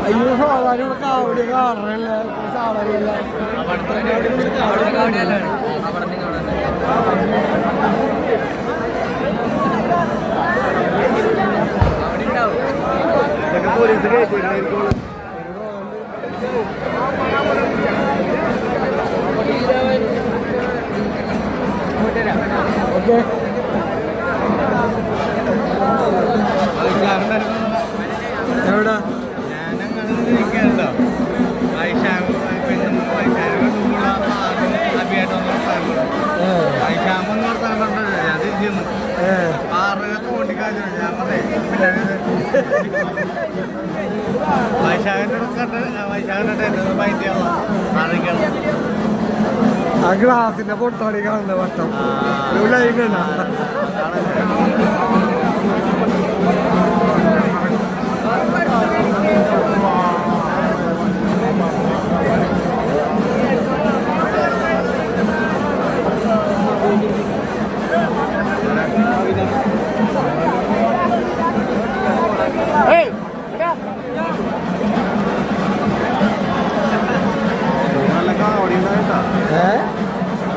അയ്യോ സാധാരണ കാവടി കാണണല്ലേ സാധാരണ പോലീസ് കയറ്റിട്ടുണ്ടായിരിക്കും. ഓക്കെ എവിടെ ആ ഗ്ലാസിന്റെ പൊട്ടാടി കാണുന്ന വട്ടം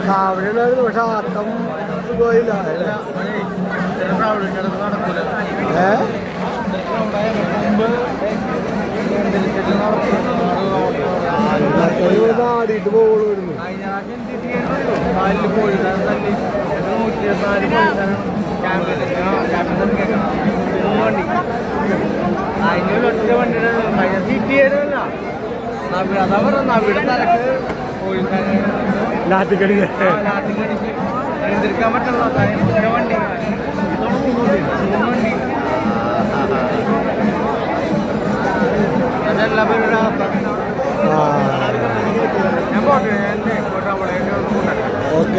കാവടിയുണ്ടായിരുന്നു. പക്ഷെ ആട്ടം സുഖമായില്ല. ആടിയിട്ട് പോകുള്ളൂ. ലാത്തിക്കടി എഴുതിരിക്കാൻ പറ്റുള്ള വണ്ടി അതെല്ലാം ഞാൻ പോട്ടെ.